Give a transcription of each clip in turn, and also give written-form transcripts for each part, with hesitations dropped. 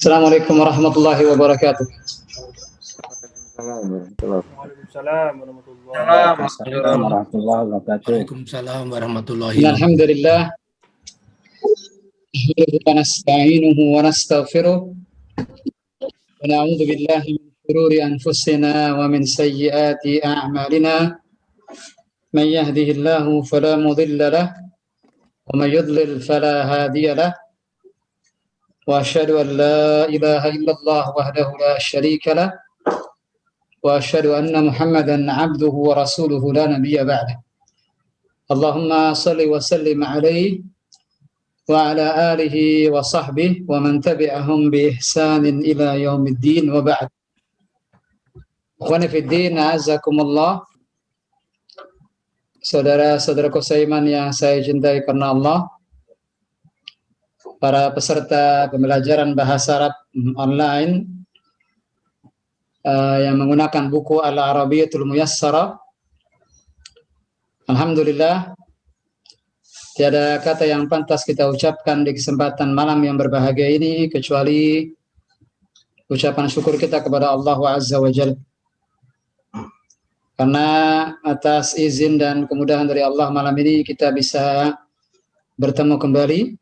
Assalamualaikum warahmatullahi wabarakatuh. Waalaikumsalam warahmatullahi wabarakatuh. Waalaikumsalam warahmatullahi wabarakatuh. Alhamdulillah wa nasta'inuhu wa nastaghfiruh wa na'udzu billahi min shururi anfusina wa min sayyiati a'malina. Man yahdihillahu fala mudilla lahu wa man yudlil fala hadiya lahu. Wa asyhadu an la ilaha illallah wahdahu la syarika lahu wa asyhadu anna Muhammadan 'abduhu wa rasuluhu la nabiyya ba'dah. Allahumma shalli wa sallim alaihi wa ala alihi wa sahbihi wa man tabi'ahum bi ihsanin ila yaumiddin wa ba'd. Ikhwani fid din, a'azzakumullah. Saudara-saudaraku seiman yang saya cintai karena Allah, para peserta pembelajaran bahasa Arab online yang menggunakan buku Al-Arabiyatul Muyassarah. Alhamdulillah, tiada kata yang pantas kita ucapkan di kesempatan malam yang berbahagia ini kecuali ucapan syukur kita kepada Allah Azza wa Jalla. Karena atas izin dan kemudahan dari Allah, malam ini kita bisa bertemu kembali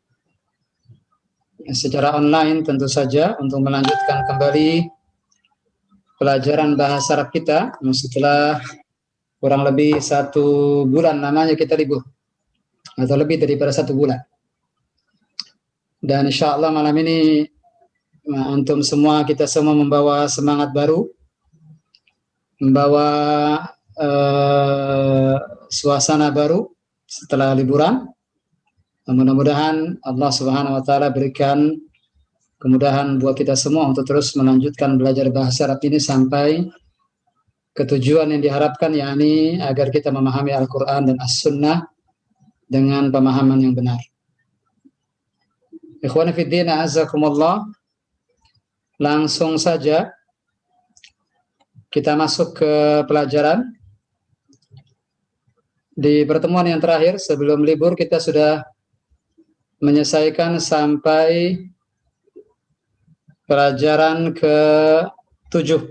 secara online tentu saja untuk melanjutkan kembali pelajaran bahasa Arab kita setelah kurang lebih 1 bulan namanya kita libur, atau lebih daripada 1 bulan. Dan insya Allah malam ini antum semua, kita semua membawa semangat baru, membawa suasana baru setelah liburan. Mudah-mudahan Allah Subhanahu wa taala berikan kemudahan buat kita semua untuk terus melanjutkan belajar bahasa Arab ini sampai ke tujuan yang diharapkan, yakni agar kita memahami Al-Qur'an dan As-Sunnah dengan pemahaman yang benar. Ikhwani fid din, a'azzakumullah. Langsung saja kita masuk ke pelajaran. Di pertemuan yang terakhir sebelum libur kita sudah menyelesaikan sampai pelajaran ke-7.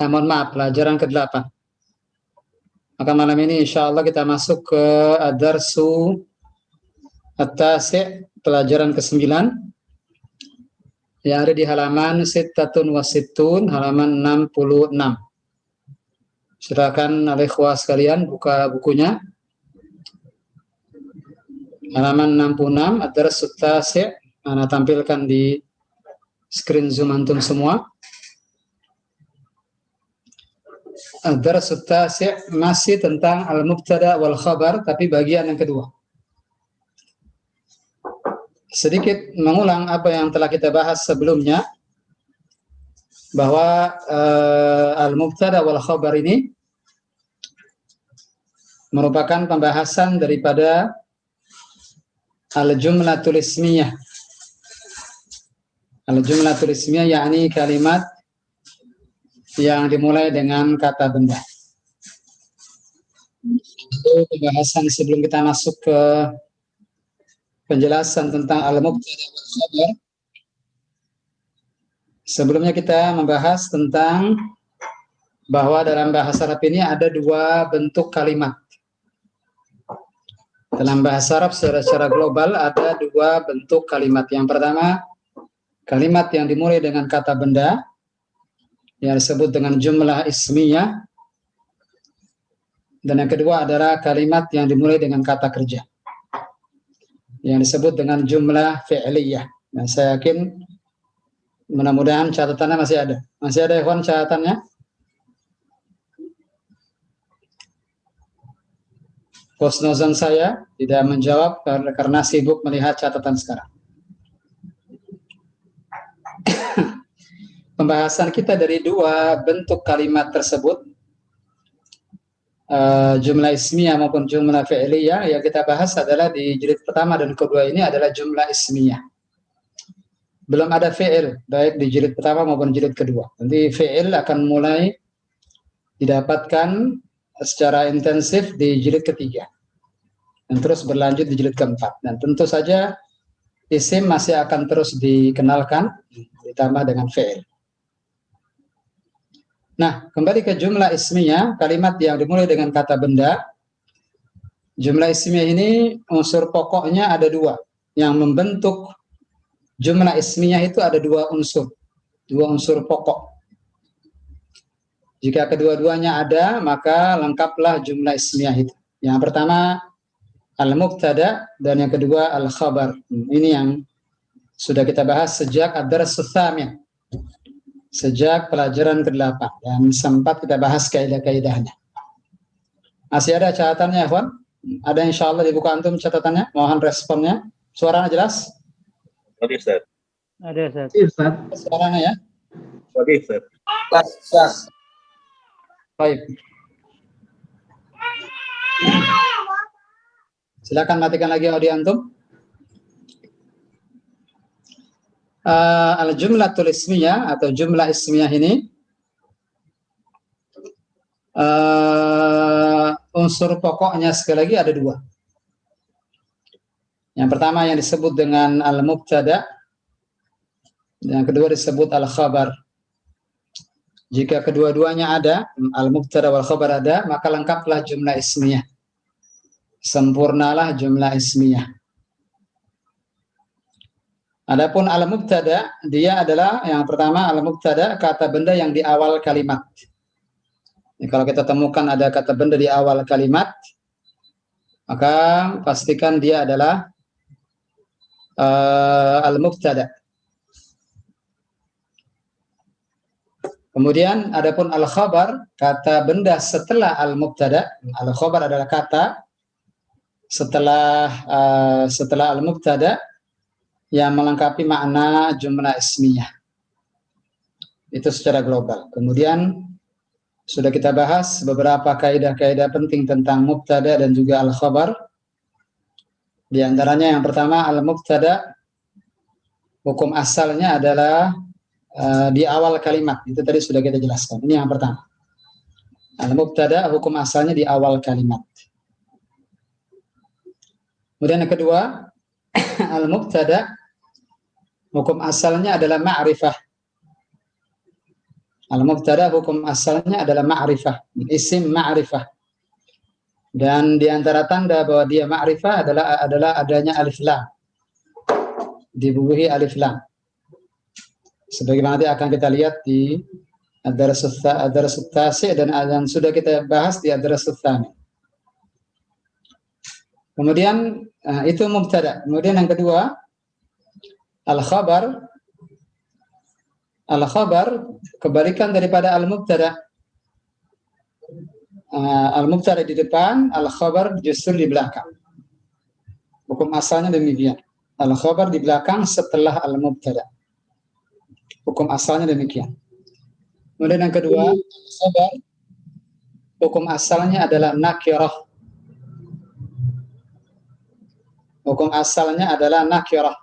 Mohon maaf, pelajaran ke-8. Maka malam ini insya Allah kita masuk ke Ad-Darsu At-Tasi', pelajaran ke-9, yang ada di halaman Sittatun wa Sittun, halaman 66. Silakan al-ikhwah sekalian buka bukunya. Halaman 66, Ad-Darsu At-Tasi'. Ana tampilkan di screen Zoom antum semua. Ad-Darsu At-Tasi' masih tentang al-mubtada wal khabar, tapi bagian yang kedua. Sedikit mengulang apa yang telah kita bahas sebelumnya, bahwa al-mubtada wal khabar ini merupakan pembahasan daripada al-jumlatul ismiyah. Al-jumlatul ismiyah yakni kalimat yang dimulai dengan kata benda. Itu pembahasan sebelum kita masuk ke penjelasan tentang al-mubtada wal khabar. Sebelumnya kita membahas tentang bahwa dalam bahasa Arab ini ada 2 bentuk kalimat. Dalam bahasa Arab secara global ada 2 bentuk kalimat. Yang pertama, kalimat yang dimulai dengan kata benda, yang disebut dengan jumlah ismiyah. Dan yang kedua adalah kalimat yang dimulai dengan kata kerja, yang disebut dengan jumlah fi'liyah. Nah, saya yakin mudah-mudahan catatannya masih ada. Masih ada ikhwan catatannya? Husnuzon saya tidak menjawab karena sibuk melihat catatan sekarang. Pembahasan kita dari 2 bentuk kalimat tersebut, jumlah ismiyah maupun jumlah fi'liyah, yang kita bahas adalah di jilid pertama dan kedua ini adalah jumlah ismiyah. Belum ada fi'il, baik di jilid pertama maupun jilid kedua. Nanti fi'il akan mulai didapatkan secara intensif di jilid ketiga dan terus berlanjut di jilid keempat. Dan tentu saja isim masih akan terus dikenalkan ditambah dengan fi'il. Nah, kembali ke jumlah ismiyah, kalimat yang dimulai dengan kata benda. Jumlah ismiyah ini unsur pokoknya ada dua. Yang membentuk jumlah ismiyah itu ada dua unsur pokok. Jika kedua-duanya ada, maka lengkaplah jumlah ismiyah itu. Yang pertama al-mubtada dan yang kedua al-khabar. Ini yang sudah kita bahas sejak ad-dars ats-tsami'. Sejak pelajaran ke-8 dan sempat kita bahas kaidah-kaidahnya. Masih ada catatannya, Ikhwan? Ada, insyaallah dibuka antum catatannya, mohon responnya. Suaranya jelas? Oke, Ustaz. Ada, Ustaz. Suaranya ya? Oke, Ustaz. Baik. Silakan matikan lagi audio antum. Al-jumlatul ismiyah atau jumlah ismiyah ini unsur pokoknya sekali lagi ada dua. Yang pertama yang disebut dengan al-mubtada, yang kedua disebut al-khabar. Jika kedua-duanya ada, al-mubtada wal khabar ada, maka lengkaplah jumlah ismiyah. Sempurnalah jumlah ismiyah. Adapun al-mubtada, dia adalah yang pertama al-mubtada, kata benda yang di awal kalimat. Kalau kita temukan ada kata benda di awal kalimat, maka pastikan dia adalah al-mubtada. Kemudian adapun al-khabar, kata benda setelah al-mubtada. Al-khabar adalah kata setelah al-mubtada yang melengkapi makna jumlah ismiyah. Itu secara global. Kemudian sudah kita bahas beberapa kaidah-kaidah penting tentang mubtada dan juga al-khabar. Di antaranya yang pertama al-mubtada, hukum asalnya adalah di awal kalimat. Itu tadi sudah kita jelaskan. Ini yang pertama. Al-mubtada, hukum asalnya di awal kalimat. Kemudian yang kedua, al-mubtada, hukum asalnya adalah ma'rifah. Al-mubtada, hukum asalnya adalah ma'rifah, isim ma'rifah. Dan di antara tanda bahwa dia ma'rifah adalah adanya alif lam. Dibubuhi alif lam. Sebagaimana nanti akan kita lihat di ad-dars ats-tsami' dan sudah kita bahas di ad-dars ats-tsami'. Kemudian itu mubtada. Kemudian yang kedua, al-khabar. Al-khabar kebalikan daripada al-mubtada. Al-mubtada di depan, al-khabar justru di belakang. Hukum asalnya demikian. Al-khabar di belakang setelah al-mubtada. Hukum asalnya demikian. Kemudian yang kedua, al-khabar, hukum asalnya adalah nakirah. Hukum asalnya adalah nakirah.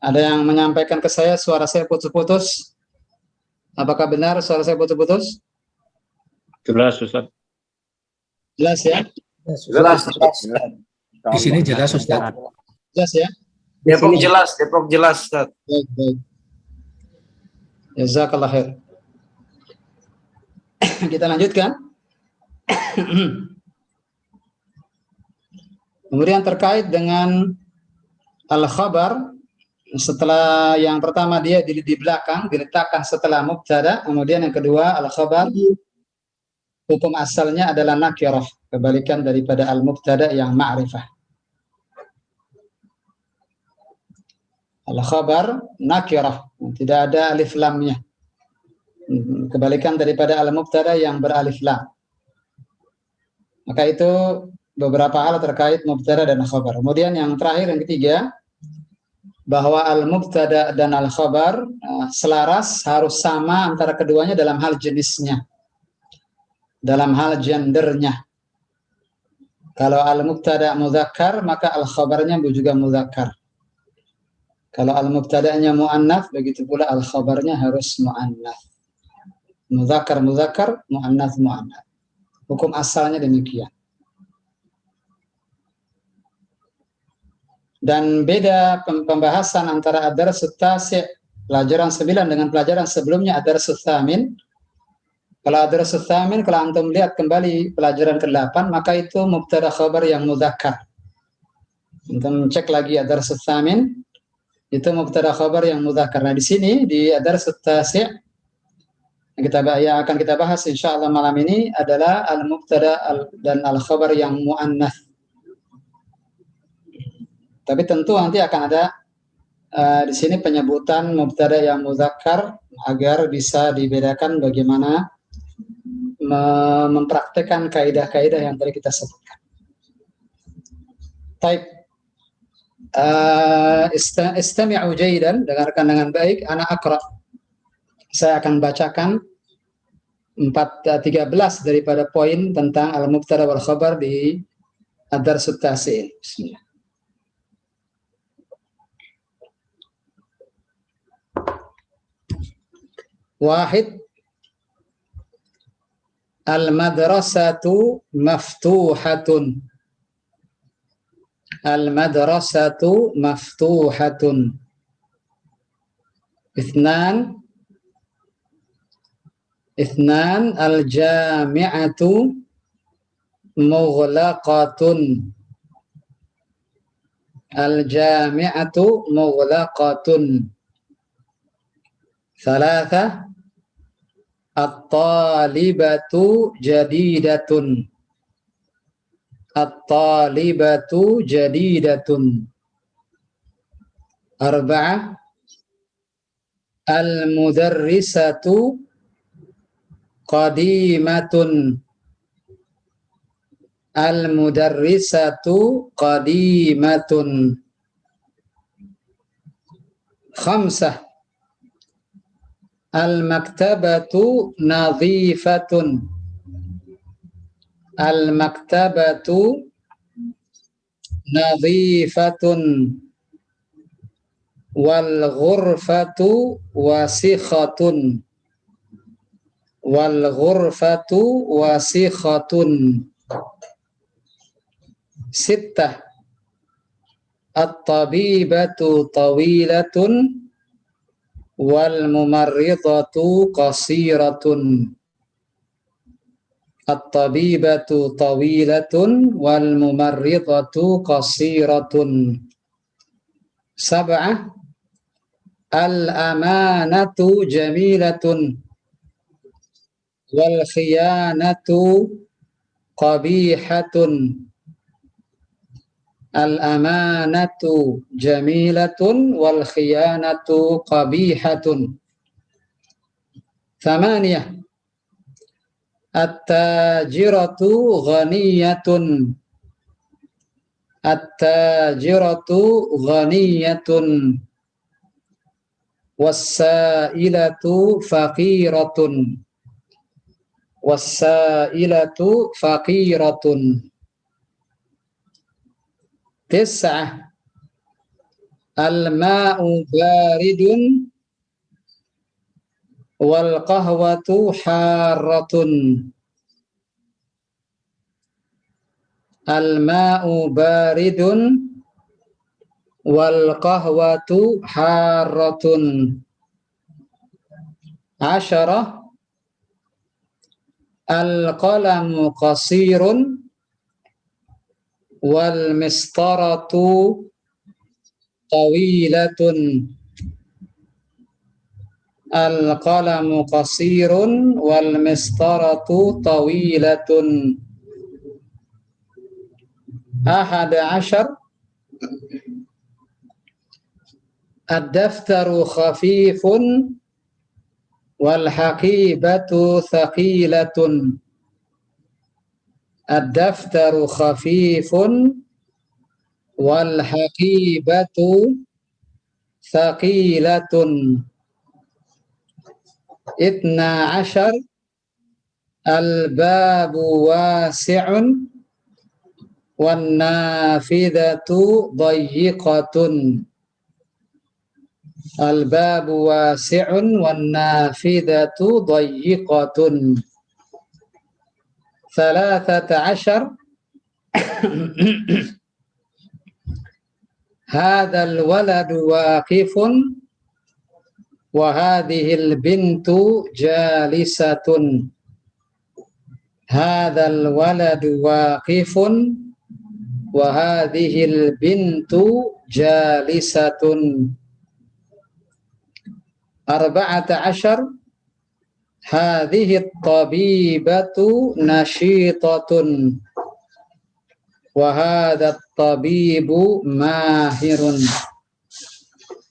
Ada yang menyampaikan ke saya suara saya putus-putus. Apakah benar suara saya putus-putus? Jelas, Ustaz. Jelas ya? Jelas. Di sini jelas, Ustaz. Jelas ya? Depok jelas, Ustaz. Baik. Jazakallah khair. Kita lanjutkan. Kemudian terkait dengan al-khabar, setelah yang pertama dia di belakang, diletakkan setelah mubtada. Kemudian yang kedua al-khabar, hukum asalnya adalah nakirah, kebalikan daripada al-mubtada yang ma'rifah. Al-khabar nakirah, tidak ada alif lamnya, kebalikan daripada al-mubtada yang beralif lam. Maka itu beberapa hal terkait mubtada dan khabar. Kemudian yang terakhir, yang ketiga, bahwa al-mubtada dan al-khabar selaras, harus sama antara keduanya dalam hal jenisnya, dalam hal gendernya. Kalau al-mubtada mudzakkar, maka al-khabarnya juga mudzakkar. Kalau al-mubtada'nya mu'annats, begitu pula al-khabarnya harus mu'annats. Mudzakkar mudzakkar, mu'annats mu'annats. Hukum asalnya demikian. Dan beda pembahasan antara ad-darsut tasi', pelajaran 9 dengan pelajaran sebelumnya ad-darsut tsamin. Kalau ad-darsut tsamin, kalau antum lihat kembali pelajaran ke-8, maka itu mubtada khabar yang mudzakkar. Antum cek lagi ad-darsut tsamin, itu mubtada khabar yang mudzakkar. Nah, di sini di ad-darsut tasi' yang akan kita bahas insyaallah malam ini adalah al-mubtada dan al-khabar yang muannats. Tapi tentu nanti akan ada di sini penyebutan mubtada yang mudzakkar agar bisa dibedakan bagaimana mempraktekkan kaidah-kaidah yang tadi kita sebutkan. Baik. Istami'u jaydan, dengarkan dengan baik, ana aqra. Saya akan bacakan 13 daripada poin tentang al-mubtada wal khabar di ad-darsut tasi'. Bismillah. Wahid, al-madrasatu maftuhatun. Al-madrasatu maftuhatun. Ithnan, al-jami'atu mughlaqatun. Al-jami'atu mughlaqatun. Thalatha, at-talibatu jadidatun. At-talibatu jadidatun. Arba'ah, al-mudarrisatu qadimatun. Al-mudarrisatu qadimatun. Khamsah, al-maktabatu nadhifatun. Al-maktabatu nadhifatun. Wal ghurfatu wasikhatun. Wal ghurfatu wasikhatun. Sittah, at-tabibatu tawilatun. Wal mumarridatu qasiratun. At-tabibatu tawilatun wal mumarridatu qasiratun. Sab'ah, al-amanatu jamilatun. Wal khiyanatu qabihatun. Al-amanatu jamilatun wal khiyanatu qabihatun. Thamaniyah, at-tajiratu ghaniyatun. At-tajiratu ghaniyatun. Was-sa'ilatu faqiratun. Was-sa'ilatu faqiratun. Tis'ah, al-ma'u baridun. Wal qahwatu harratun. Al-ma'u baridun. Wal qahwatu harratun. Asyarah, al-qalamu qasirun. Wal mistaratu tawilatun. Al-qalamu qasirun wal mistaratu tawilatun. Ahada asyar, ad-daftaru khafifun wal haqibatu thaqilatun. Ad-daftaru khafifun wal haqibatu thaqilatun. Itna asyar, al-babu wasi'un wan nafidatu dayyiqatun. Al-babu wasi'un wan nafidatu dayyiqatun. Thalathata asyar, Hadzal waladu waqifun wa hadhil bintu jalisatun. Hadzal waladu waqifun wa hadhil bintu jalisatun. 14 hadhihi at-tabibatu nashitatun wa hadha at-tabibu mahirun.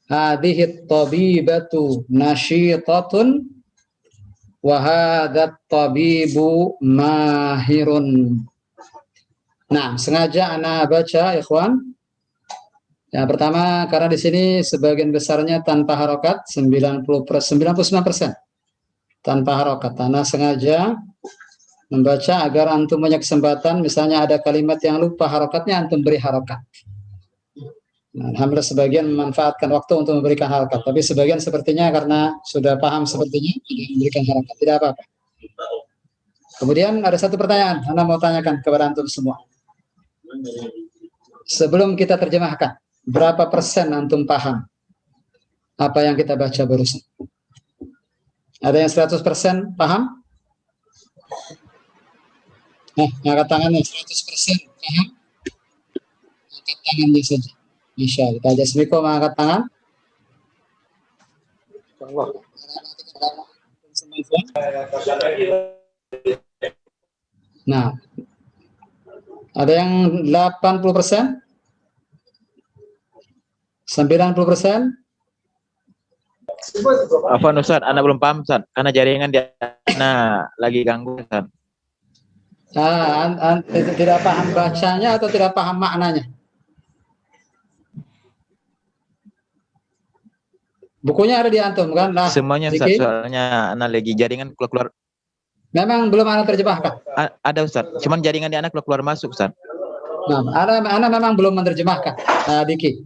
Hadhihi at-tabibatu nashitatun wa hadha at-tabibu mahirun. Nah, sengaja ana baca ikhwan. Yang pertama karena di sini sebagian besarnya tanpa harokat, 99% tanpa harokat. Ana sengaja membaca agar antum punya kesempatan, misalnya ada kalimat yang lupa harokatnya, antum beri harokat. Nah, alhamdulillah sebagian memanfaatkan waktu untuk memberikan harokat, tapi sebagian sepertinya karena sudah paham sepertinya tidak memberikan harokat, tidak apa-apa. Kemudian ada satu pertanyaan, Anda mau tanyakan kepada antum semua. Sebelum kita terjemahkan, berapa persen antum paham apa yang kita baca barusan? Ada yang 100% paham? Angkat tangannya 100% paham? Angkat tangannya saja. Insya Allah. Pak Jasmiko mengangkat tangan. Nah, ada yang 80%? 90%? Afwan Ustaz, Anda belum paham Ustaz, karena jaringan dia lagi ganggu Ustaz. Tidak paham bacanya atau tidak paham maknanya? Bukunya ada di antum kan? Nah, semuanya Ustaz, soalnya Anda lagi jaringan keluar. Memang belum Anda terjemahkan? Ada Ustaz, cuman jaringan di anak keluar masuk Ustaz. Nah, Anda memang belum menerjemahkan, Diki.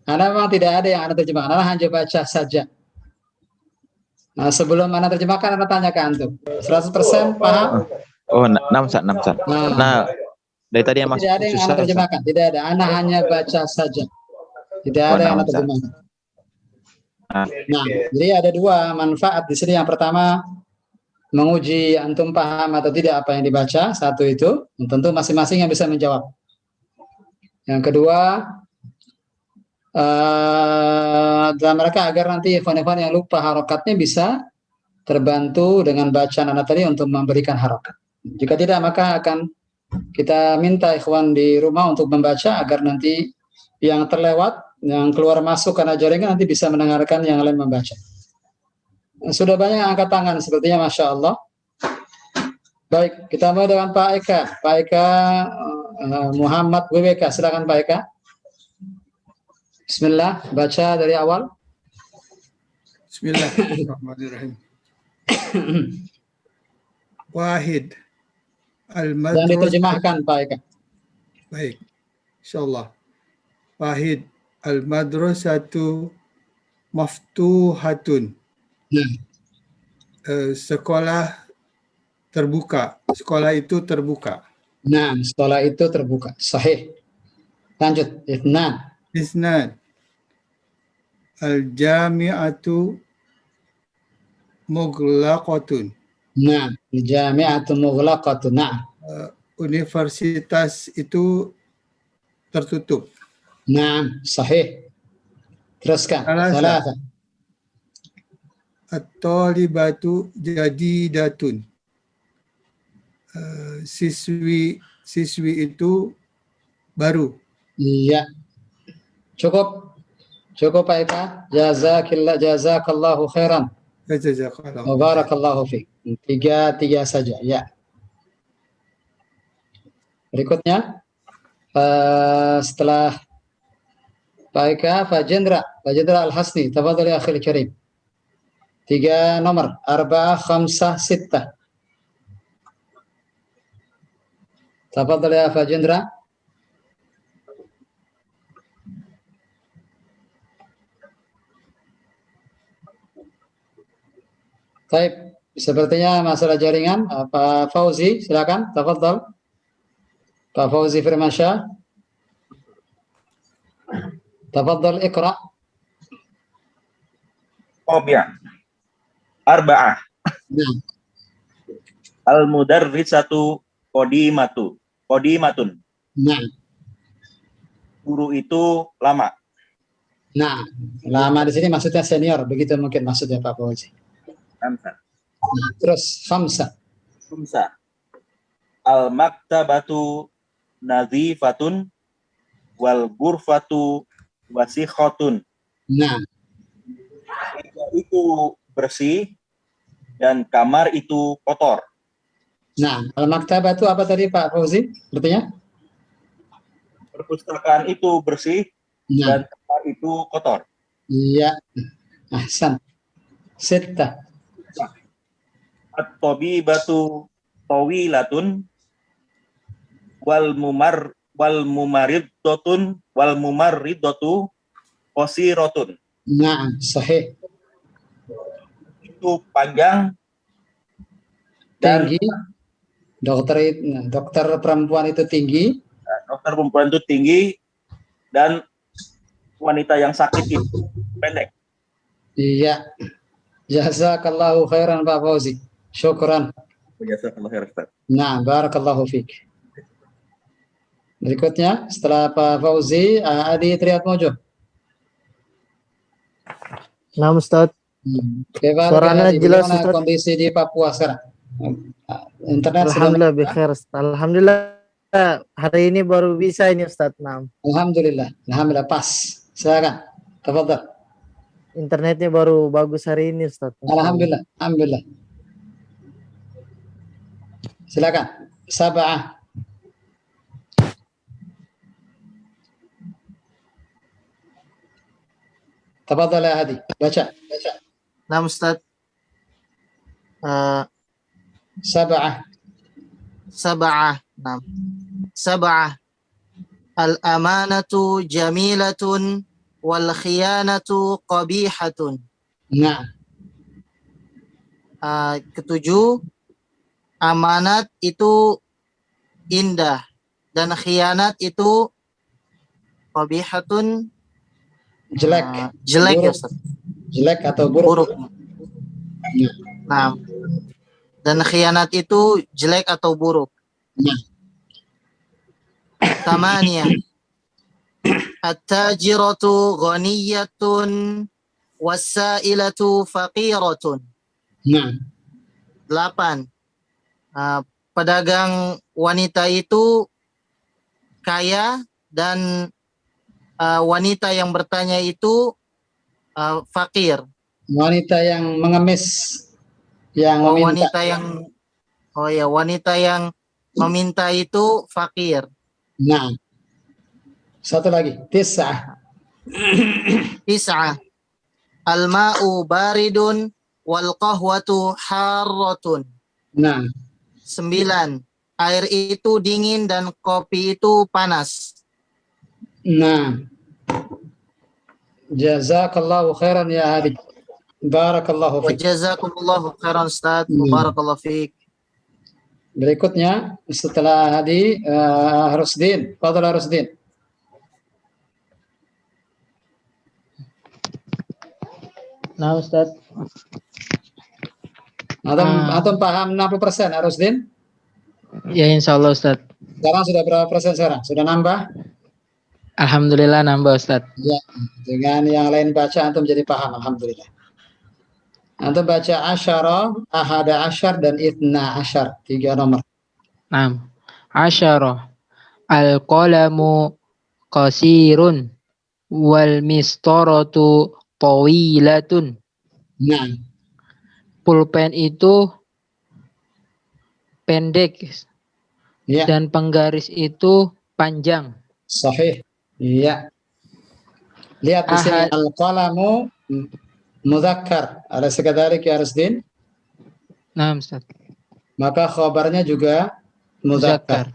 Anda memang tidak ada yang Anda terjemahkan, Anda hanya baca saja. Nah, sebelum Anda terjemahkan, Anda tanya ke antum. 100% paham? Oh, 6 Ustaz. Nah, dari tadi yang masuk tidak ada yang Anda terjemahkan, tidak ada. Anda hanya baca saja. Tidak ada yang Anda terjemahkan. Nah, jadi ada dua manfaat di sini. Yang pertama, menguji antum paham atau tidak apa yang dibaca. Satu itu, tentu masing-masing yang bisa menjawab. Yang kedua, dalam mereka agar nanti ikhwan-ikhwan yang lupa harokatnya bisa terbantu dengan bacaan anak tadi untuk memberikan harokat. Jika tidak, maka akan kita minta ikhwan di rumah untuk membaca agar nanti yang terlewat, yang keluar masuk karena jaringan nanti bisa mendengarkan yang lain membaca. Sudah banyak yang angkat tangan sepertinya, Masya Allah. Baik, kita mulai dengan Pak Eka. Pak Eka Muhammad WWK, silakan Pak Eka. Bismillah, baca dari awal. Bismillahirrahmanirrahim. Wahid. Yang diterjemahkan Pak Eka. Baik, insyaallah. Wahid. Al-madrasatu maftuhatun. Sekolah terbuka. Sekolah itu terbuka. Nah, sekolah itu terbuka. Sahih. Lanjut. Isnan. Al-jami'atu mughlaqatun. Nah, al-jami'atu mughlaqatun. Nah. Universitas itu tertutup. Nah, sahih. Teruskan. Salasa. At-talibatu jadidatun. Siswi itu baru. Iya. Cukup Pak Eka. Jazakallahu khairan. Jazakallahu. Barakallahu fiik. Tiga saja, ya. Berikutnya setelah Pak Eka, Fajendra Al-Hasni, tafadhal ya akhil karim. 3 nomor 4, 5, 6. Tafadhal ya Fajendra. Baik, sepertinya masalah jaringan. Pak Fauzi, silakan. Tafadhal. Pak Fauzi Firmansyah. تفضل اقرأ. Rabi'ah. Arba'ah. نعم. Al-mudarrisatu qadimatun. نعم. Guru itu lama. Nah, lama di sini maksudnya senior, begitu mungkin maksudnya Pak Fauzi. Khamsa. Nah, terus khamsa. Al-maktabatu nazifatun wal ghurfatu wasikhatun. Nah, Meja itu bersih dan kamar itu kotor. nah, al-maktabah itu apa tadi Pak Fauzi? Artinya? Perpustakaan itu bersih Nah, dan kamar itu kotor. iya. Ahsan. Sittah. At-tabibatu tawilatun wal mumarridatu qasiratun. Nah, sahih. Itu panjang dan Tinggi. Dokter perempuan itu tinggi. dokter perempuan itu tinggi dan wanita yang sakit itu pendek. Iya. Jazakallahu khairan Pak Fauzi. Syukran. Jazakallahu khairan, Ustaz. Nah, barakallahu fiik. Berikutnya, setelah Pak Fauzi, Adi Triatmojo. Nah, Ustaz. Suaranya jelas, Ustaz. Kondisi di Papua sekarang? Internet Alhamdulillah, bikhair. Alhamdulillah, hari ini baru bisa ini Ustaz. Nah. Alhamdulillah, alhamdulillah pas. Silakan, tafadhal. Internetnya baru bagus hari ini Ustaz. Alhamdulillah, alhamdulillah. Silakan. Sab'ah. Tafadhal ya Hadi, baca. Nah, Ustaz. Sab'ah. Nah. Sab'ah. Al-amanatu jamilatun wal khiyanatu qabihatun. Nah. Ketujuh, amanat itu indah dan khianat itu qabihatun, jelek. Jelek buruk. ya Ustaz. Jelek atau buruk. Nah. Dan khianat itu jelek atau buruk. Nah. Tamania. At-tajiratu ghaniyatun was-sa'ilatu faqiratun. Nah. 8. Pedagang wanita itu kaya dan wanita yang bertanya itu fakir. Wanita yang mengemis, yang meminta. Wanita yang meminta itu fakir. Nah. Satu lagi, tis'ah. Al-ma'u baridun wal qahwatu harratun. Nah. 9. Air itu dingin dan kopi itu panas. Nah. Jazakallahu khairan ya Hadi. Barakallahu fiik. Jazakumullahu khairan Ustaz. Barakallahu fiik. Berikutnya setelah Hadi, Rusdin. Fadhal Rusdin. Nah, Ustaz. Antum paham 60% Rusdin? Ya, insya Allah Ustaz. Sekarang sudah berapa persen sekarang? Sudah nambah? Alhamdulillah nambah Ustaz. Ya, dengan yang lain baca antum jadi paham, alhamdulillah. Antum baca asyara, ahada asyar, dan ithna asyar. 3 nomor. Nah, asyara. Al-qalamu qasirun wal mistaratu tawilatun. Nah. Pulpen itu pendek. Ya. Dan penggaris itu panjang. Sahih. Iya. Lihat di sini al-qalamu mudzakkar. Alaysa kadzalik ya Rusdin? Nah, Ustaz. Maka khabarnya juga mudzakkar.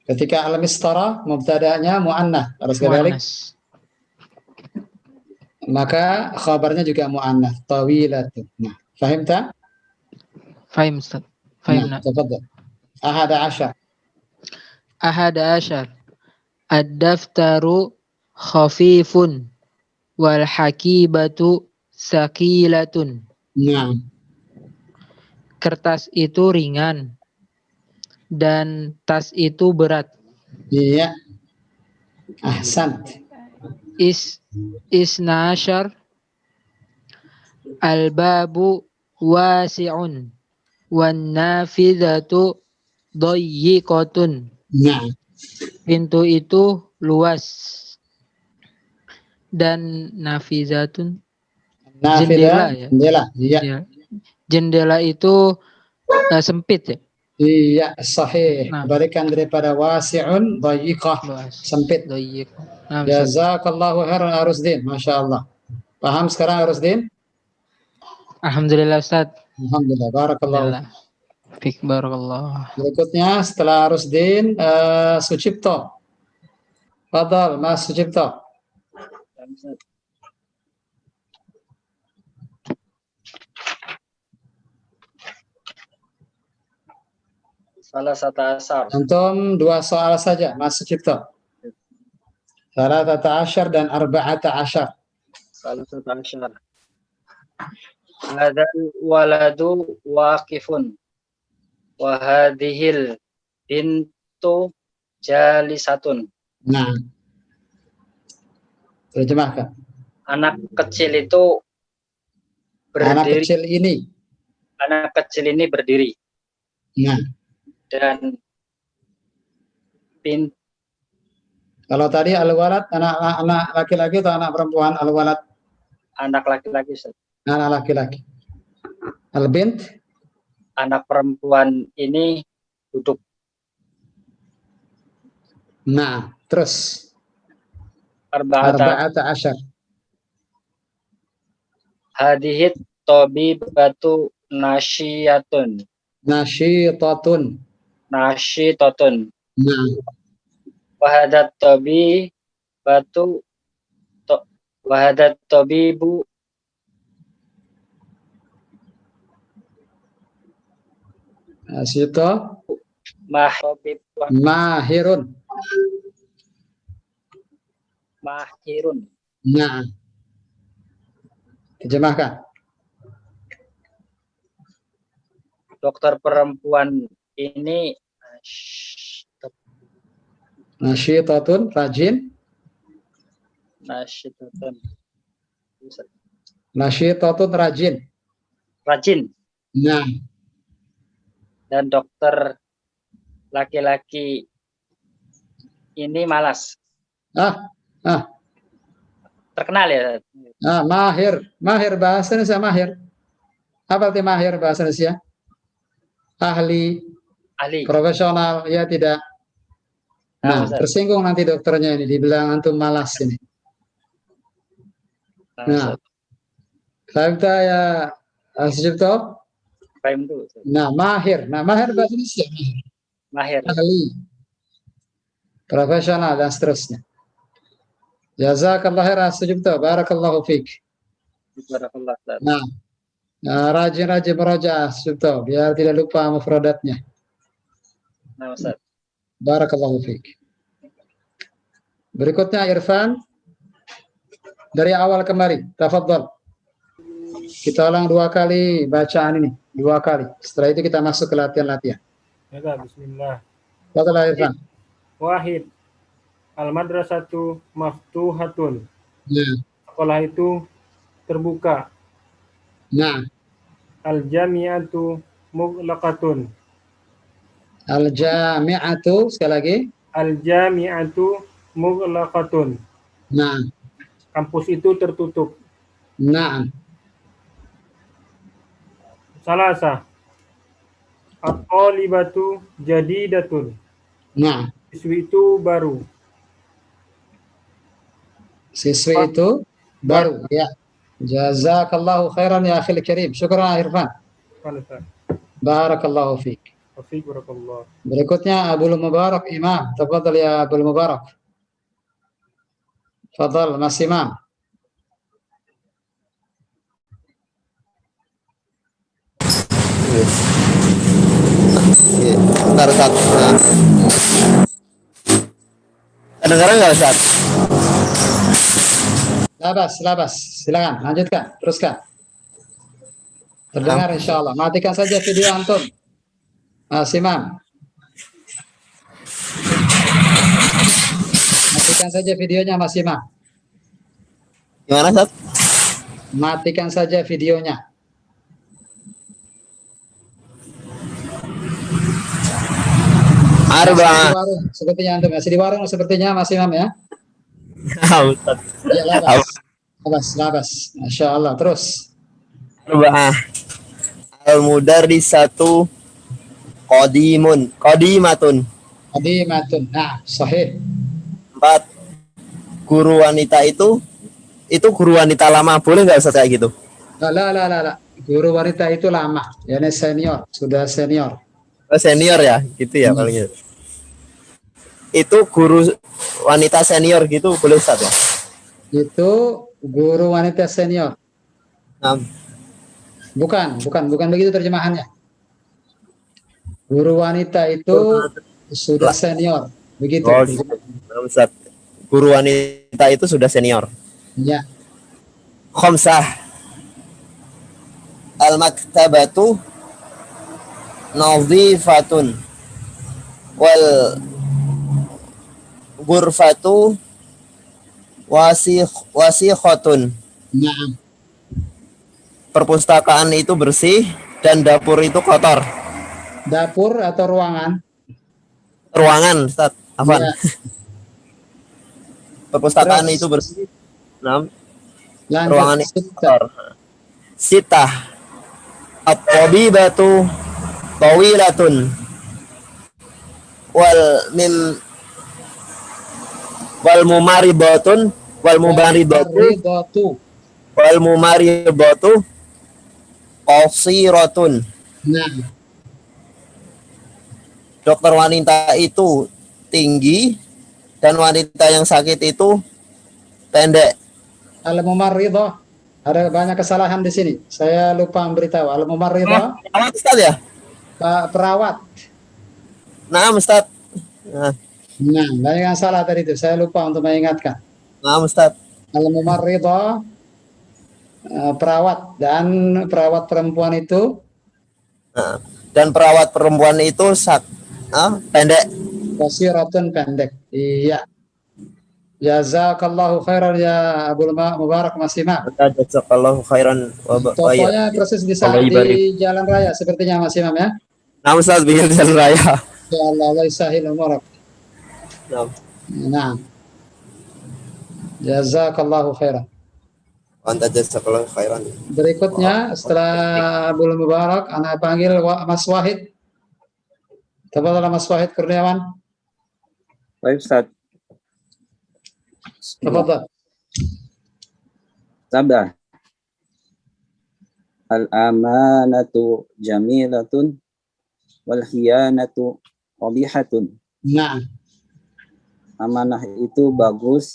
Ketika al-mistara mubtada'nya muannats. Alaysa kadzalik? Maka khabarnya juga muannats, tawilatun. Nah, fahimta? Fahim Ustaz. Fahimna. Tafadhal. Ahada asyar. Ahada asyar. Ad-daftaru khafifun wal hakibatu sakilatun. Naam. Kertas itu ringan dan tas itu berat. Iya. Ahsant. Isna asyar al-babu wasi'un wan nafidhatu dayyiqatun. Naam. Pintu itu luas dan nafizatun jendela Nafidah. ya. Jendela. Iya. Ya. Jendela itu sempit ya. Iya, sahih. Nah. Kebalikan daripada wasi'un, dayiqah, Luas. sempit. Dayyiq. Nah, Ustaz. Jazakallahu khairan Arusdin. Masya Allah. Paham sekarang Arusdin? Alhamdulillah Ustaz. Alhamdulillah. Barakallahu. Alhamdulillah. Fik barakallah. Berikutnya setelah Arusdin, Sucipto. Fadal, Mas Sucipto. Salah satu asar. Antum 2 soal saja, Mas Sucipto. Salatata asyar dan arba'ata asyar. Salah satu asar. Hadzal waladu waqifun wa hadhil bintu jalisatun. Nah, terjemahkan. Anak kecil itu Anak berdiri. kecil ini. Anak kecil ini berdiri Nah, dan kalau tadi al-walad anak laki-laki atau anak perempuan al-walad? anak laki-laki, Ustaz. Anak laki-laki. Al-bint? Anak perempuan ini duduk. Nah, terus Arba'ata arba'ata asyar. hadihit tabibatu nasyiyatun. Nasyitatun. Nasyitotun. Nah, Wahadat tabibatu wahadat tabibu nasyita mahirun. mahirun. Nah, terjemahkan. Dokter perempuan ini Nasyitatun, rajin. nasyitotun. Nasyitatun, rajin. Rajin. Nah, Dan dokter laki-laki ini malas. Terkenal ya. Mahir. Mahir bahasa Indonesia mahir. Apa arti mahir bahasa Indonesia? Ahli, Ahli. profesional, ya tidak. Nah, Ustaz. tersinggung nanti dokternya ini, dibilang antum malas ini. Nah, kita ya Sucipto. Paham tuh. Nah, mahir. Nah, mahir bahasa Indonesia. Mahir. Ahli, profesional, dan seterusnya. Jazakallah khairan Sucipto. Barakallahu fiik. Barakallah. Nah, rajin-rajin merajaah Sucipto, biar tidak lupa mufradatnya. Nah, Ustaz. Barakallahu fiik. Berikutnya Irfan dari awal kembali. Tafadhol. Kita ulang 2 kali bacaan ini, 2 kali. Setelah itu kita masuk ke latihan-latihan. Ya, bismillah. Tafadhol Irfan. Wahid. Al-madrasatu maftuhatun. Nah, Sekolah itu terbuka. nah. Al-jami'atu mughlaqatun. Al-jami'atu, sekali lagi. Al-jami'atu mughlaqatun. Nah, Kampus itu tertutup. nah. Salasa. At-talibatu jadidatun. Nah, Siswi itu baru. siswi itu baru, ya. Jazakallahu khairan ya akhil karim. Syukran Irfan. Barakallahu fiik. Berikutnya Abdul Mubarak Imam. Tafadhal ya Abdul Mubarak. Tafadhal Mas Imam. Bentar, Ustaz. Kedengeran nggak, Ustaz? Labas. Silakan, lanjutkan, teruskan. Terdengar insya Allah. Matikan saja video antum. Mas Imam. Matikan saja videonya Mas Imam. Gimana, Ustaz? Matikan saja videonya. Masih di Arba. warung, sepertinya antum. Masih di warung sepertinya Mas Imam ya. Ustaz. Ya, labas. Masya Allah. Terus. Arba. Al-mudarrisatu qadimatun. Nah, sahih. 4. Guru wanita itu guru wanita lama, boleh nggak Ustaz kayak gitu? La. Guru wanita itu lama. Ya, ini senior, sudah senior. Oh, senior ya, gitu ya paling gitu. Itu guru wanita senior gitu boleh Ustaz ya? Itu guru wanita senior. Bukan begitu terjemahannya. Guru wanita itu sudah senior, begitu. Oh, gitu. Ustaz. Guru wanita itu sudah senior. Ya. Khamsah. Al-maktabatu nadhifatun wal ghurfatu wasikhatun. Nah, Perpustakaan itu bersih dan dapur itu kotor. dapur atau ruangan? Ruangan, Ustaz. Afwan. Ya. Perpustakaan Terus. itu bersih. 6. Lanjut. Ruangan itu kotor. Sitah. At-tabibatu tawilatun wal mumaridatu qasiratun. Nah, Dokter wanita itu tinggi dan wanita yang sakit itu pendek. al-mumarridah. Ada banyak kesalahan di sini. Saya lupa memberitahu. Al-mumarridah, Perawat Ustaz ya? Pak perawat. Nah, Ustaz. Nah, banyak yang salah tadi itu. Saya lupa untuk mengingatkan. Nah, Ustaz. Al-mumarridah, perawat, dan perawat perempuan itu Dan perawat perempuan itu pendek. qasiratun, pendek. Iya. Jazakallahu khairan ya Abul Mubarak Mas Imam. Jazakallahu khairan wa Tokonya persis di jalan raya sepertinya Mas Imam ya. Nah, Ustaz, bikin jalan raya. Ya Allah yusahil umurak. Nah. Jazakallahu khairan. Anta jazakallahu khairan. Berikutnya setelah Abul Mubarak, anak panggil Mas Wahid. Tafadhal Mas Wahid Kurniawan. Baik, Ustaz. Tafadhal. Sabda. Al-amanatu jamilatun wal khiyanatu qabihatun. Nah, Amanah itu bagus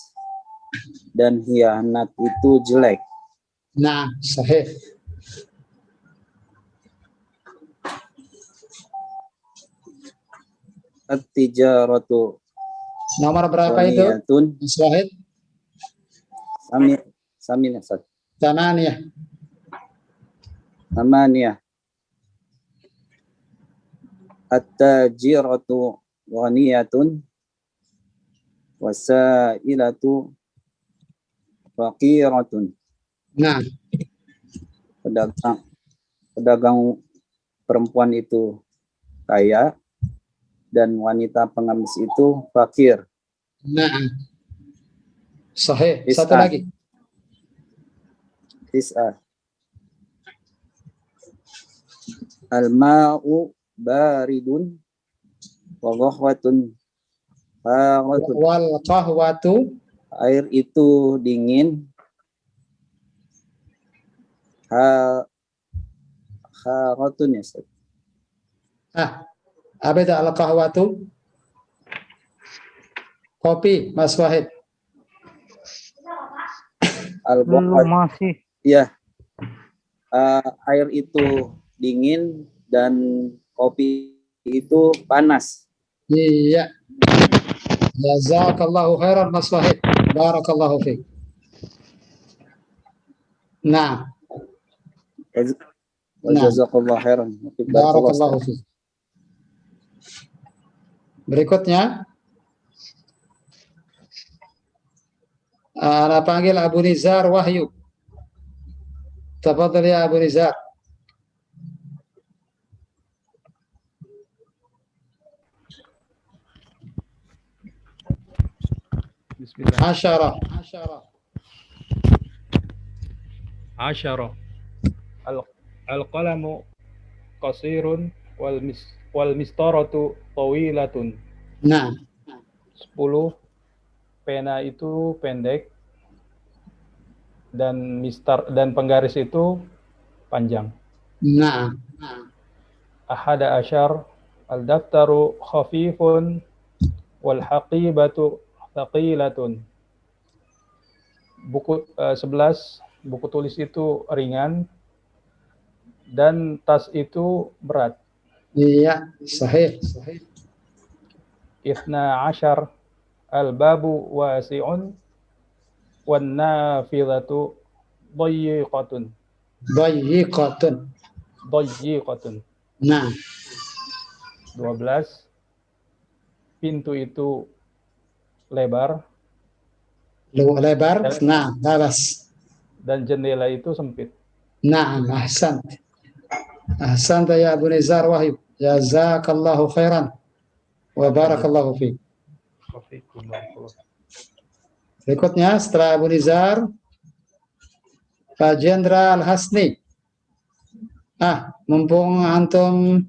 dan khianat itu jelek. nah, sahih. At-tijaratu Nomor berapa itu? Waniyatun. Mas Wahid? Samin Ustaz. Tamaniyah. Amaniyah. At-tajiratu waniyatun wasailatu faqiratun. Nah, pedagang perempuan itu kaya dan wanita pengemis itu fakir. nah, sahih. Tis'ah. Satu lagi. Tis'ah. Al-ma'u baridun wa ghahwatun haratun. Wal qahwatu. Air itu dingin. Haratun ya Ustaz. Apa itu al-qahwatu? Kopi, Mas Wahid. Masih. Ya. Air itu dingin dan kopi itu panas. Iya. Jazakallahu khairan Mas Wahid. Barakallahu fiik. Nah, Jazakallah khairan. barakallahu fiik. Berikutnya, ana panggil Abu Nizar Wahyu. Tafadhal ya Abu Nizar. Bismillah. Asyara. Al-qalamu qasirun wal mistaratu tawilatun. Nah, 10. Pena itu pendek dan penggaris itu panjang. nah, Ahada asyar al-daftaru khafifun wal haqibatu thaqilatun. Buku 11, buku tulis itu ringan dan tas itu berat. iya, sahih. Ithna asyar al-babu wasi'un wan nafidhatu dayyiqatun. Dayyiqatun. Nah, 12. Pintu itu lebar. Nah, balas. Dan jendela itu sempit. Naam, ahsant. Ahsant ya Abu Nizar Wahyu. Jazakallahu khairan. Wa barakallahu fiik. Berikutnya setelah Abu Nizar, Pak Jenderal Hasni. Mumpung antum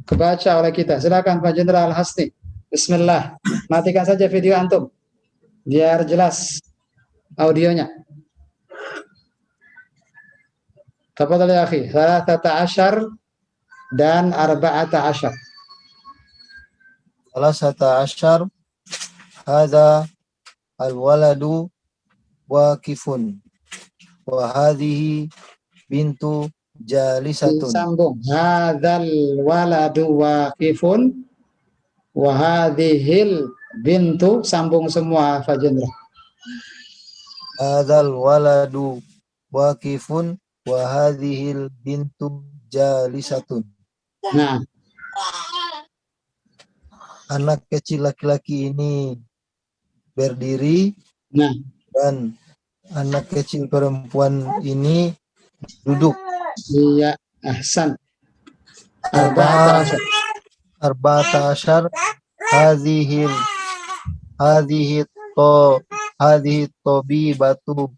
kebaca oleh kita. Silakan Pak Jenderal Hasni. Bismillah. Matikan saja video antum biar jelas audionya. Tafadhal ya akhi. 13 dan 14. 13 hadza al-waladu waqifun wa hadhihi bintu jalisatun. Sambung. Hadzal waladu waqifun wa hadhil bintu, sambung semua Pak Jenderal. Hadzal waladu waqifun wa hadhil bintu jalisatun. Nah, anak kecil laki-laki ini berdiri. Nah, dan anak kecil perempuan ini duduk. Iya, ahsan. 14 hadhihi tabibatu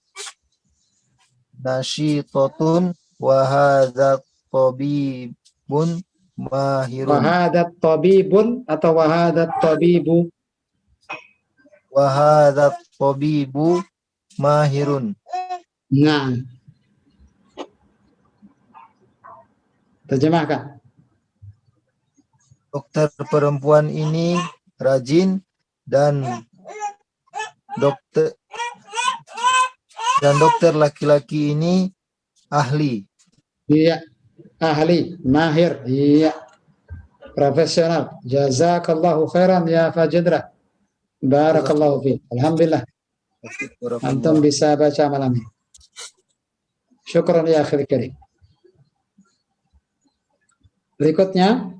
nasyitatun wa hadza tabibun mahirun. Wahadat tabibun atau wahadat tabibu? Wahadat tabibu mahirun. Nah, terjemahkan. Dokter perempuan ini rajin dan dokter laki-laki ini ahli. Iya, ahli, mahir, iya, profesional. Jazakallahu khairan ya Fajidra. Barakallahu fiik. Alhamdulillah. Antum bisa baca malam ini. Syukran ya akhil karim. Berikutnya,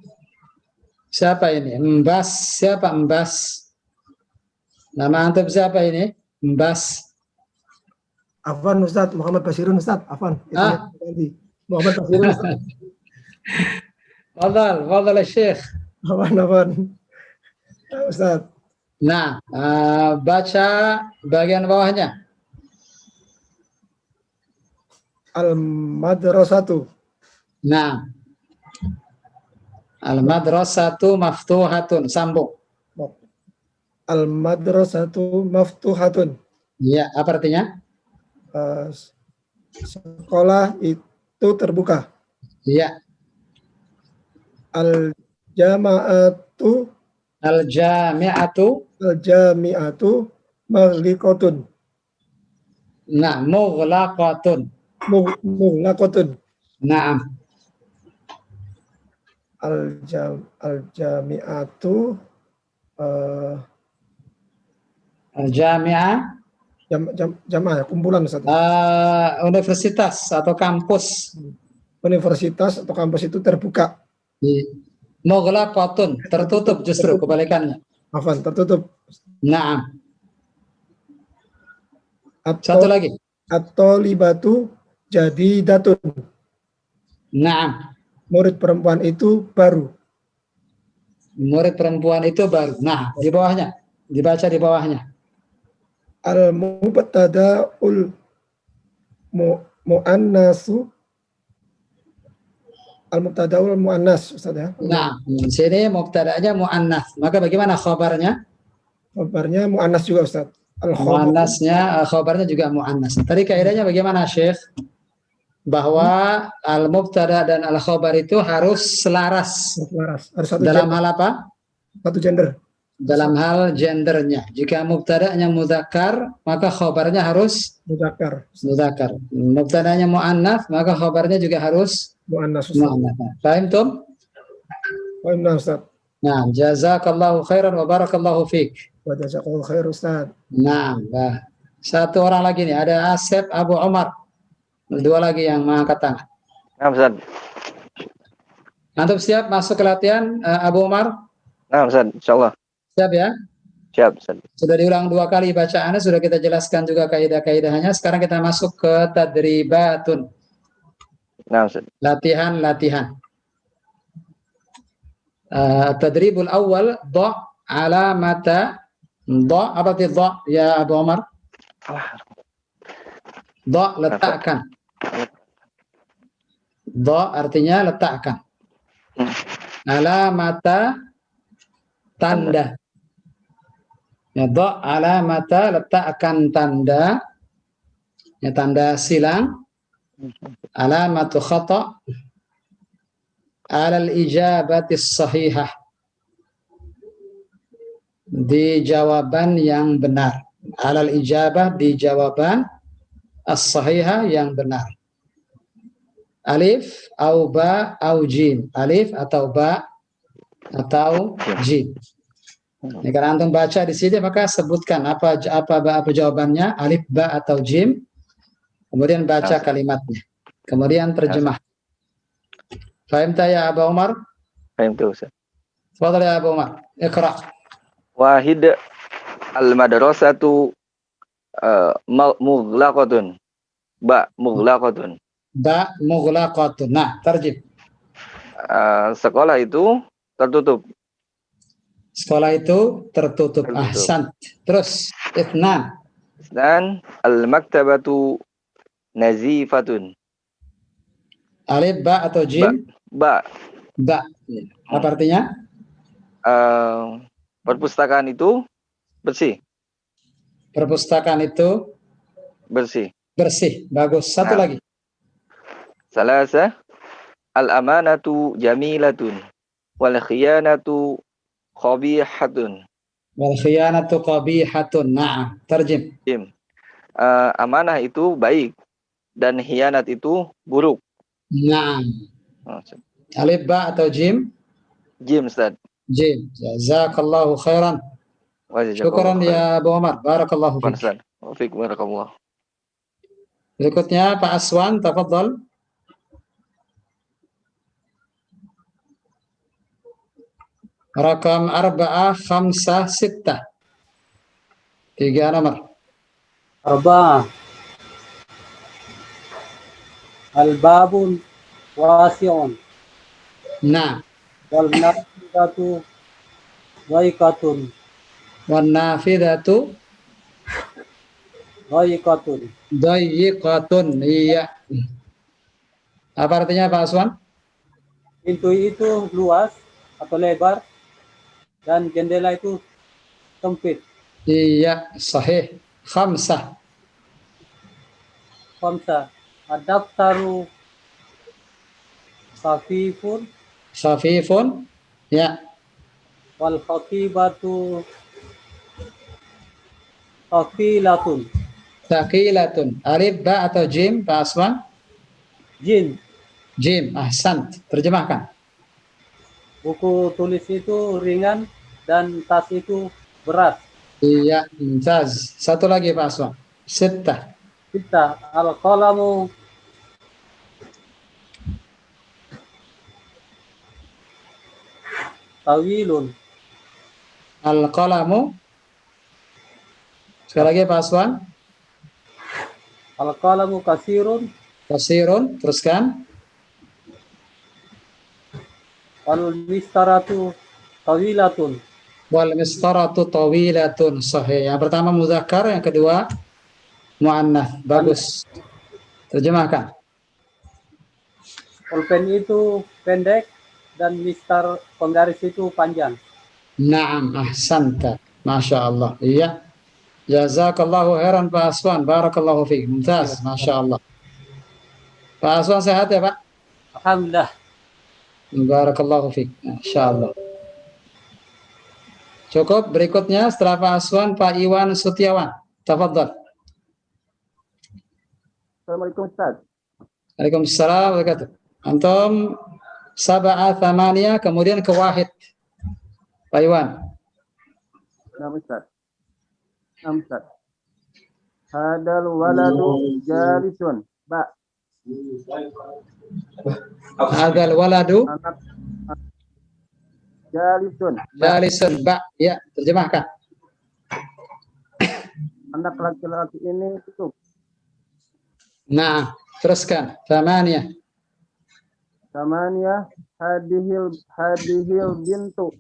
siapa ini? Mbas. Siapa Mbas? Nama antum siapa ini? Mbas. Afwan Ustaz, Muhammad Basirun Ustaz. Afwan. Muhammad Basirun Ustaz. Fadal Syekh. Afwan. Ustaz. Nah, baca bagian bawahnya. Al-madrasatu. Nah, al-madrasatu maftuhatun. Sambung. Al-madrasatu maftuhatun. Iya, apa artinya? Sekolah itu terbuka. Iya. Al-jama'atu. Al-jami'atu. Al-jami'atu maghliqatun. Nah, mughlaqatun. Mughlaqatun. Naam. Al-jami'atu Al-jami'ah Jamaah, kumpulan Ustaz. Universitas atau kampus. Universitas atau kampus itu terbuka. Mughlaqatun, tertutup justru kebalikannya. Afan, tertutup. Naam. Satu lagi. At-thalibatu jadidatun. Naam. Murid perempuan itu baru. Murid perempuan itu baru. Nah, di bawahnya. Dibaca di bawahnya. Al-mubtada'ul mu'annasu. Al-mubtada'ul mu'annas, Ustaz ya. Nah, sini mubtada'nya mu'annas. Maka bagaimana khabarnya? Khabarnya mu'annas juga, Ustaz. Mu'annasnya, khabarnya juga mu'annas. Tadi kaidahnya bagaimana, Syekh? Bahwa al-mubtada dan al-khabar itu harus selaras. Harus satu dalam gender. hal apa? Satu gender. Dalam hal gendernya. Jika mubtada'nya mudzakkar, maka khabarnya harus Mudzakkar. mudzakkar. Mubtada'nya mu'annas, maka khabarnya juga harus Mu'annas. mu'annas. Paham tum? Paham, Ustaz. Nah, jazakallahu khairan wa barakallahu fiik. Wa jazakallahu khair, Ustaz. Nah, satu orang lagi nih, ada Asep Abu Omar. Dua lagi yang mengangkat tangan. Nah, Ustaz. Antum siap masuk ke latihan, Abu Omar? Nah, Ustaz, insyaallah. Siap ya? Siap, Ustaz. Sudah diulang 2 kali bacaannya, sudah kita jelaskan juga kaidah-kaidahnya. Sekarang kita masuk ke tadribatun. Nah, Ustaz. Latihan-latihan. Tadribul awal, dha' alamata. Dha' apa itu dha' ya Abu Omar? Dha' letakkan. Dha' artinya letakkan. Alamata tanda. Ya, dha' alamata letakkan tanda. Ya, tanda silang. Alamatu khata' alal ijabatis sahihah. Di jawaban yang benar. Alal ijabah di jawaban as-sahihah yang benar. Alif au ba au jim. Alif atau ba atau jim. Ini kalau antum baca di sini maka sebutkan apa jawabannya, alif, ba atau jim. Kemudian baca kalimatnya. Kemudian terjemah. Faham ya Abu Umar? Faham tuh, Ustaz. Tafadhal ya Abu Umar. Iqra. Wahid al-madrasatu mughlaqatun. Ba mughlaqatun. Ba mughlaqatun. Nah, terjem. Sekolah itu tertutup. Sekolah itu tertutup. Ahsan. Terus itnan. Dan al-maktabatu nazifatun. Alif, ba atau jim? Ba. Ba. Apa artinya? Perpustakaan itu bersih. Perpustakaan itu bersih. Bersih. Bagus. Satu lagi. Salasa al-amanatu jamilatun wal khiyanatu qabihatun. Wal khiyanatu qabihatun. Na'am. Terjem. Amanah itu baik dan khianat itu buruk. Naam. Alif, ba atau jim? Jim, Ustaz. Jim. Jazakallahu khairan. Syukran ya Abu Umar. Barakallahu fiik. Fiik barakallah. Berikutnya Pak Aswan, tafadhal. Rakam 456. 3 nomor. 4 Al-babun wasi'un. Nah. Wal nafidatu dhaikatun. Wan nafidatu dhaikatun. Dhayiqatun. Iya. Apa artinya Pak Aswan? Pintu itu luas atau lebar dan jendela itu sempit. Iya, sahih. Khamsah. Ad-daftaru khafifun. Khafifun. Ya. Wal khatibatu thaqilatun. Thaqilatun. Alif, ba atau jim, Pak Aswan? Jim. Jim. Ahsan. Terjemahkan. Buku tulis itu ringan dan tas itu berat. Iya, mumtaz. Satu lagi Pak Aswan. Sittah. Kita al-qalamu tawilun. Al-qalamu. Sekali lagi Pak Aswan. Al-qalamu kasirun. Kasirun. Teruskan. Wal-mistaratu tawilatun. Wal mistaratu tawilatun. Sahih. Yang pertama muzakkar, yang kedua muannats. Bagus. Terjemahkan. Pulpen itu pendek dan mistar penggaris itu panjang. Naam, ahsanta. Masya Allah. Iya. Jazakallahu khairan Pak Aswan. Barakallahu fiik. Mumtaz. Masya Allah. Pak Aswan sehat ya Pak? Alhamdulillah. Barakallahu fiik. Masya Allah. Cukup. Berikutnya setelah Pak Aswan, Pak Iwan Sutiawan. Tafadhal. Assalamualaikum Ustaz. Waalaikumsalam warahmatullahi wabarakatuh. Antum sab'a thamaniyah, kemudian ke wahid. Pak Iwan. Nah Ustaz. Hadal waladu jalisun. Ba. Hadal waladu Anak jalisun. jalisun. Ba. Ya, terjemahkan. Anak laki-laki ini tutup. Nah, teruskan. Thamaniyah. Samania hadihil bintu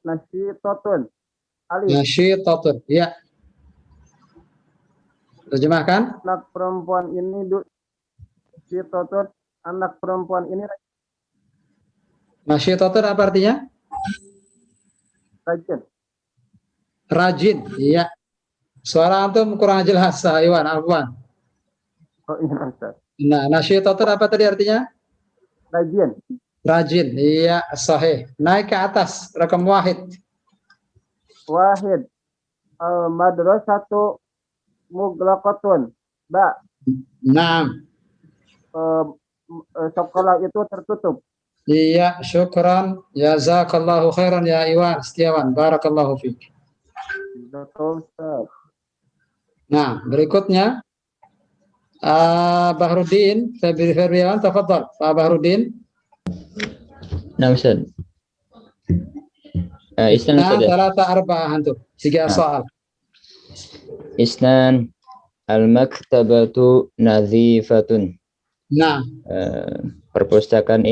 nasyitatun. Alif. Nasyitatun. Ya. Terjemahkan. Anak perempuan ini nasyitatun. Anak perempuan ini Nasyitatun apa artinya? rajin. Rajin. Iya. Suara antum kurang jelas, Pak Iwan. Afwan. Oh iya Ustaz. Nah, nasyitatun apa tadi artinya? Rajin. Rajin. Iya, sahih. Naik ke atas. Rakam wahid. Wahid. Madrasatu muglaqatun. Ba. Naam. Sekolah itu tertutup. Iya, syukran. Jazakallahu khairan ya Iwan Setiawan. Barakallahu fiik. Betul Ustaz. Nah, berikutnya Bahrudin Febriawan, tafadhal. Pak Bahrudin. Nah, Ustaz. Isnan Nah, Ustaz. talata arba'ah antum. 3 soal. Isnan al-maktabatu nadhifatun. Nah, perpustakaan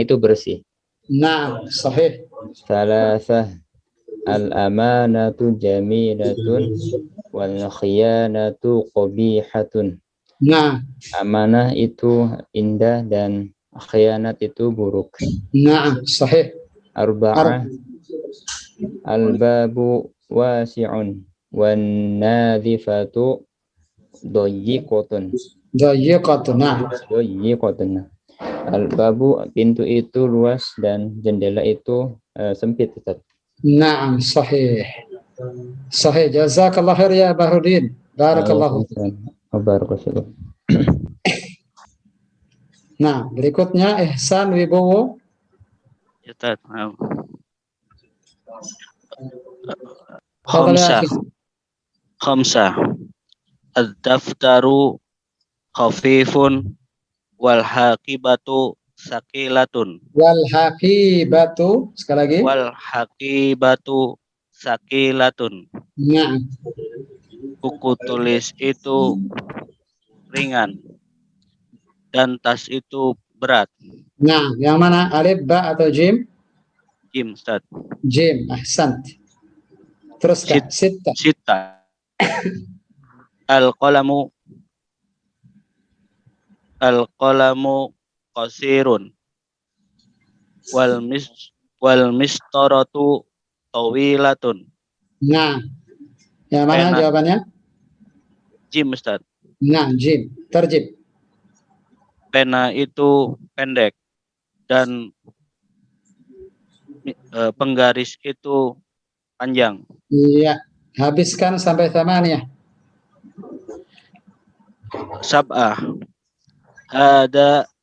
itu bersih. nah, sahih. Salasah al-amanatu jamilatun wal khiyanatu qabihatun. Nah, amanah itu indah dan khianat itu buruk. Nah, sahih. Arba'ah al-babu wasi'un wan nadhifatu dayyiqatun. Dayyiqatun. Nah. Dayyiqatun. Al-babu pintu itu luas dan jendela itu sempit. Naam, sahih. Sahih. Jazakallah khair ya Bahrudin. Barakallahu. Barakallahu. Nah, berikutnya Ihsan Wibowo. Ya, Ustaz. Khamsah. Ad-daftaru khafifun wal haqibatu sakilatun. Wal haqibatu, sekali lagi. Wal haqibatu sakilatun. Nah. Buku tulis itu ringan dan tas itu berat. Nah, yang mana? Alif, ba atau jim? Jim, Ustaz. Jim, ahsant. Terus Sita. Al-qalamu qasirun wal mistaratu tawilatun. Nah, yang mana jawabannya? Jim, Ustaz. Nah, jim. Terjib. Pena itu pendek dan penggaris itu panjang. Iya, habiskan sampai thamaniyah. Sab'ah.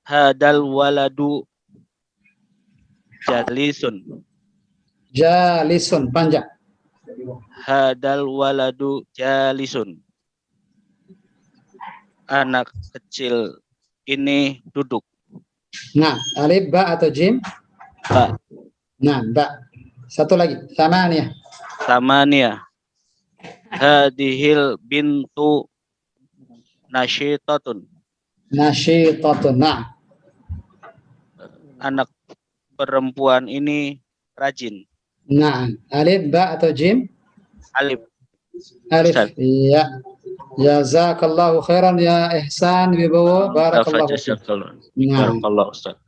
Hadal waladu jalisun. Jalisun, panjang. Hadal waladu jalisun. Anak kecil ini duduk. Nah, alif ba atau jim? Ba. Nah, ba. Satu lagi, samaniyah. Samaniyah. Hadihil bintu nasyitatun. Nasyitatun. Nah. Anak perempuan ini rajin. Nah, alif ba atau jim? Alif. Alif. Ustaz. Iya. Jazakallahu khairan ya Ihsan Wibowo. Barakallahu fiik. Barakallahu Ustaz.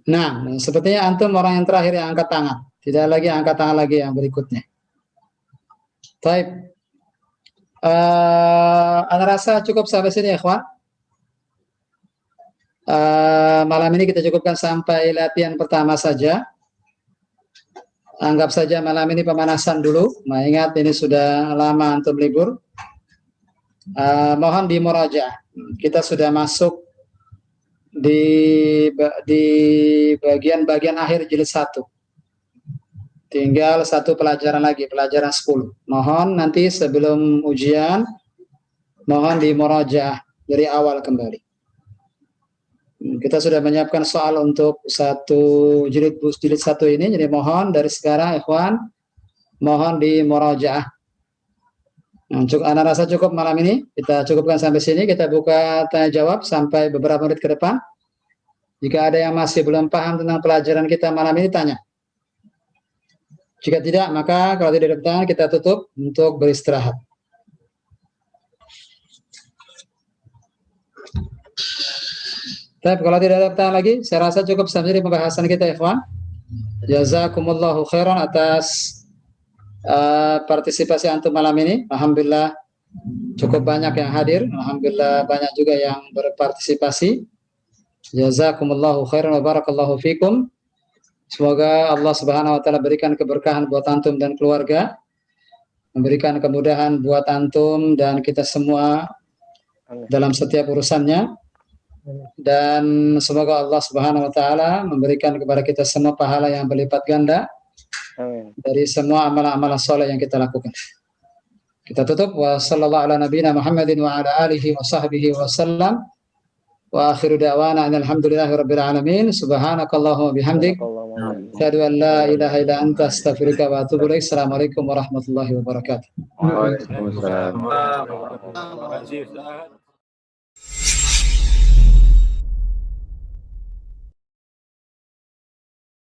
Nah, sepertinya antum orang yang terakhir yang angkat tangan. Tidak lagi angkat tangan lagi yang berikutnya. Baik. Anda rasa cukup sampai sini ya, ikhwan? Malam ini kita cukupkan sampai latihan pertama saja. Anggap saja malam ini pemanasan dulu. Ingat ini sudah lama antum libur. Mohon dimurajaah. Kita sudah masuk di bagian-bagian akhir jilid 1. Tinggal satu pelajaran lagi, pelajaran 10. Mohon nanti sebelum ujian, mohon dimurajaah dari awal kembali. Kita sudah menyiapkan soal untuk jilid 1 ini, jadi mohon dari sekarang ikhwan, mohon dimurajaah. Anda rasa cukup malam ini? Kita cukupkan sampai sini, kita buka tanya jawab sampai beberapa menit ke depan. Jika ada yang masih belum paham tentang pelajaran kita malam ini, tanya. Jika tidak, maka kalau tidak ada pertanyaan, kita tutup untuk beristirahat. Tapi kalau tidak ada pertanyaan lagi, saya rasa cukup sampai di pembahasan kita, ikhwan. Jazakumullahu khairan atas partisipasi antum malam ini. Alhamdulillah cukup banyak yang hadir. Alhamdulillah banyak juga yang berpartisipasi. Jazakumullahu khairan wa barakallahu fikum. Semoga Allah Subhanahu wa taala berikan keberkahan buat antum dan keluarga. Memberikan kemudahan buat antum dan kita semua dalam setiap urusannya. Dan semoga Allah Subhanahu wa taala memberikan kepada kita semua pahala yang berlipat ganda. Amin. Dari semua amalan-amalan soleh yang kita lakukan. Kita tutup wa sallallahu ala nabiyina Muhammadin wa ala alihi wa sahbihi wa sallam. Wa akhiru da'wana alhamdulillahi rabbil alamin. Subhanakallahumma bihamdik. Asyhadu an la ilaha illa anta astaghfiruka wa atubu ilaik. Assalamualaikum warahmatullahi wabarakatuh. Waalaikumsalam.